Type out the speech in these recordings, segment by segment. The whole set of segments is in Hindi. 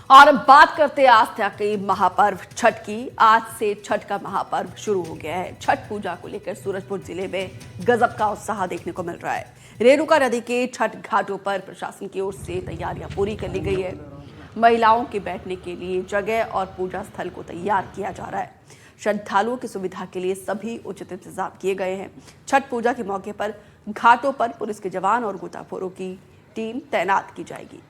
और अब बात करते हैं आस्था के महापर्व छठ की। आज से छठ का महापर्व शुरू हो गया है। छठ पूजा को लेकर सूरजपुर जिले में गजब का उत्साह देखने को मिल रहा है। रेणुका नदी के छठ घाटों पर प्रशासन की ओर से तैयारियां पूरी कर ली गई है। महिलाओं के बैठने के लिए जगह और पूजा स्थल को तैयार किया जा रहा है। श्रद्धालुओं की सुविधा के लिए सभी उचित इंतजाम किए गए हैं। छठ पूजा के मौके पर घाटों पर पुलिस के जवान और गोताखोरों की टीम तैनात की जाएगी।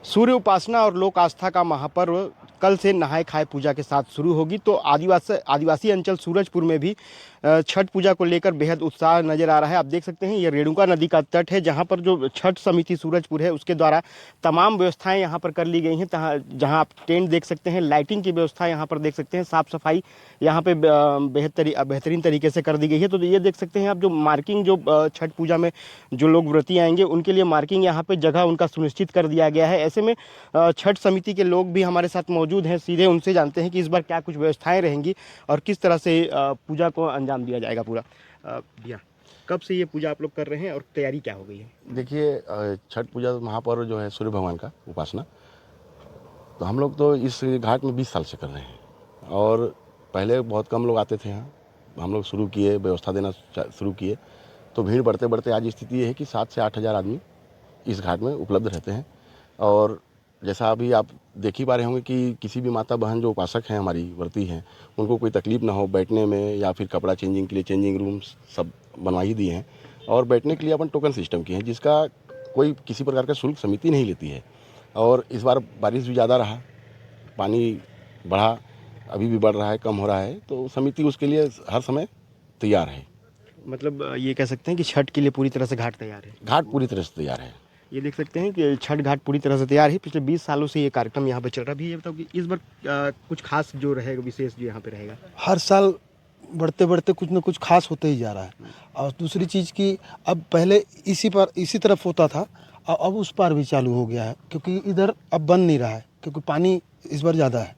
सूर्य उपासना और लोक आस्था का महापर्व कल से नहाय खाए पूजा के साथ शुरू होगी। तो आदिवासी अंचल सूरजपुर में भी छठ पूजा को लेकर बेहद उत्साह नजर आ रहा है। आप देख सकते हैं ये रेणुका नदी का तट है, जहां पर जो छठ समिति सूरजपुर है उसके द्वारा तमाम व्यवस्थाएं यहां पर कर ली गई हैं। जहां आप टेंट देख सकते हैं, लाइटिंग की व्यवस्था यहां पर देख सकते हैं, साफ सफाई यहां पे बेहतरीन तरीके से कर दी गई है। तो ये देख सकते हैं आप जो मार्किंग जो छठ पूजा में जो लोग व्रती आएंगे उनके लिए मार्किंग यहाँ पे जगह उनका सुनिश्चित कर दिया गया है। ऐसे में छठ समिति के लोग भी हमारे साथ मौजूद हैं। सीधे उनसे जानते हैं कि इस बार क्या कुछ व्यवस्थाएं रहेंगी और किस तरह से पूजा को अंजाम दिया जाएगा पूरा। भैया, कब से ये पूजा आप लोग कर रहे हैं और तैयारी क्या हो गई है? देखिए, छठ पूजा महापर्व जो है सूर्य भगवान का उपासना, तो हम लोग तो इस घाट में 20 साल से कर रहे हैं। और पहले बहुत कम लोग आते थे यहाँ, हम लोग शुरू किए, व्यवस्था देना शुरू किए, तो भीड़ बढ़ते बढ़ते आज स्थिति ये है कि 7 से 8 हज़ार आदमी इस घाट में उपलब्ध रहते हैं। और जैसा अभी आप देख ही पा रहे होंगे कि किसी भी माता बहन जो उपासक हैं, हमारी व्रती हैं, उनको कोई तकलीफ ना हो बैठने में, या फिर कपड़ा चेंजिंग के लिए चेंजिंग रूम्स सब बनवा ही दिए हैं। और बैठने के लिए अपन टोकन सिस्टम किए हैं, जिसका कोई किसी प्रकार का शुल्क समिति नहीं लेती है। और इस बार बारिश भी ज़्यादा रहा, पानी बढ़ा, अभी भी बढ़ रहा है, कम हो रहा है, तो समिति उसके लिए हर समय तैयार है। मतलब ये कह सकते हैं कि छठ के लिए पूरी तरह से घाट तैयार है। घाट पूरी तरह से तैयार है। ये देख सकते हैं कि छठ घाट पूरी तरह से तैयार है। पिछले 20 सालों से ये कार्यक्रम यहाँ पे चल रहा है। भी ये बताओ कि इस बार कुछ खास जो रहेगा, विशेष जो यहाँ पे रहेगा? हर साल बढ़ते बढ़ते कुछ ना कुछ खास होते ही जा रहा है। और दूसरी चीज़ की अब पहले इसी तरफ होता था, और अब उस पार भी चालू हो गया है, क्योंकि इधर अब बन नहीं रहा है, क्योंकि पानी इस बार ज़्यादा है,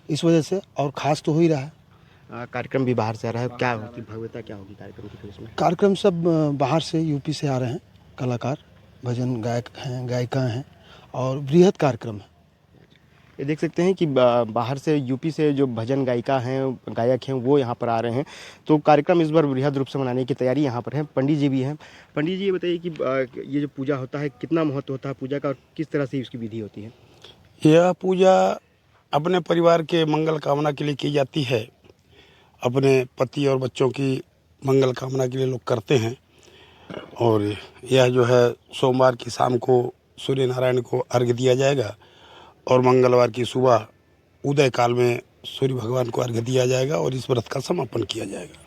इस वजह से। और ख़ास तो हो ही रहा है। कार्यक्रम भी बाहर से आ रहा है। क्या होगी भव्यता, क्या होगी कार्यक्रम की? इसमें कार्यक्रम सब बाहर से, यूपी से आ रहे हैं कलाकार, भजन गायक हैं, गायिका हैं, और बृहद कार्यक्रम है। ये देख सकते हैं कि बाहर से, यूपी से जो भजन गायिका हैं, गायक हैं, वो यहाँ पर आ रहे हैं। तो कार्यक्रम इस बार बृहद रूप से मनाने की तैयारी यहाँ पर है। पंडित जी भी हैं। पंडित जी, ये बताइए कि ये जो पूजा होता है, कितना महत्व होता है पूजा का और किस तरह से इसकी विधि होती है? यह पूजा अपने परिवार के मंगल कामना के लिए की जाती है। अपने पति और बच्चों की मंगल कामना के लिए लोग करते हैं। और यह जो है सोमवार की शाम को सूर्य नारायण को अर्घ्य दिया जाएगा, और मंगलवार की सुबह उदय काल में सूर्य भगवान को अर्घ्य दिया जाएगा, और इस व्रत का समापन किया जाएगा।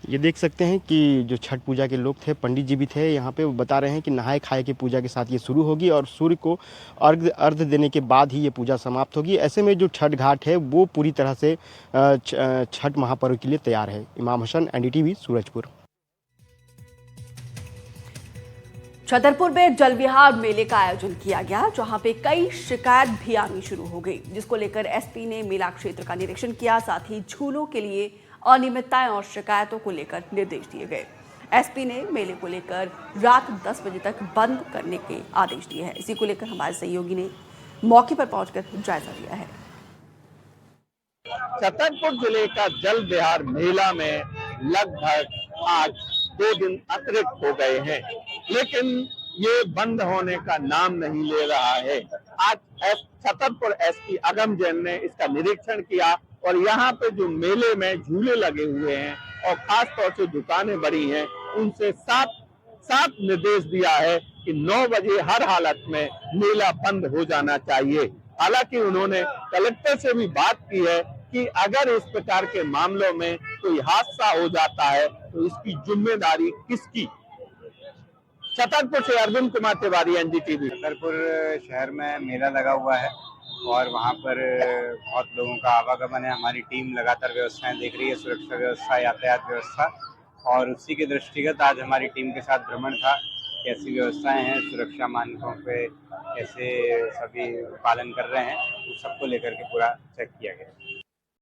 ये देख सकते हैं कि जो छठ पूजा के लोग थे, पंडित जी भी थे यहाँ पे, वो बता रहे हैं कि नहाय खाए की पूजा के साथ ये शुरू होगी और सूर्य को अर्घ्य देने के बाद ही ये पूजा समाप्त होगी। ऐसे में जो छठ घाट है वो पूरी तरह से छठ महापर्व के लिए तैयार है। इमाम हसन, एनडीटीवी, सूरजपुर। छतरपुर में जल विहार मेले का आयोजन किया गया, जहां पे कई शिकायत भी आनी शुरू हो गई, जिसको लेकर एसपी ने मेला क्षेत्र का निरीक्षण किया। साथ ही झूलों के लिए अनियमितताएं और शिकायतों को लेकर निर्देश दिए गए। एसपी ने मेले को लेकर रात 10 बजे तक बंद करने के आदेश दिए हैं। इसी को लेकर हमारे सहयोगी ने मौके पर पहुंचकर जायजा लिया है। छतरपुर जिले का जल विहार मेला में लगभग आज 2 दिन अतिरिक्त हो गए हैं, लेकिन ये बंद होने का नाम नहीं ले रहा है। आज छतरपुर एसपी अगम जैन ने इसका निरीक्षण किया, और यहाँ पे जो मेले में झूले लगे हुए हैं और खास तौर से दुकानें बड़ी हैं, उनसे साफ निर्देश दिया है कि 9 बजे हर हालत में मेला बंद हो जाना चाहिए। हालांकि उन्होंने कलेक्टर से भी बात की है कि अगर इस प्रकार के मामलों में कोई हादसा हो जाता है तो इसकी जिम्मेदारी किसकी। छतरपुर से अरविंद कुमार तिवारी, एनडीटीवी। छतरपुर शहर में मेला लगा हुआ है और वहाँ पर बहुत लोगों का आवागमन है। हमारी टीम लगातार व्यवस्थाएं देख रही है, सुरक्षा व्यवस्था, यातायात व्यवस्था, और उसी के दृष्टिगत आज हमारी टीम के साथ भ्रमण था। कैसी व्यवस्थाएं हैं, सुरक्षा मानकों पे कैसे सभी पालन कर रहे हैं, उस सबको लेकर के पूरा चेक किया गया।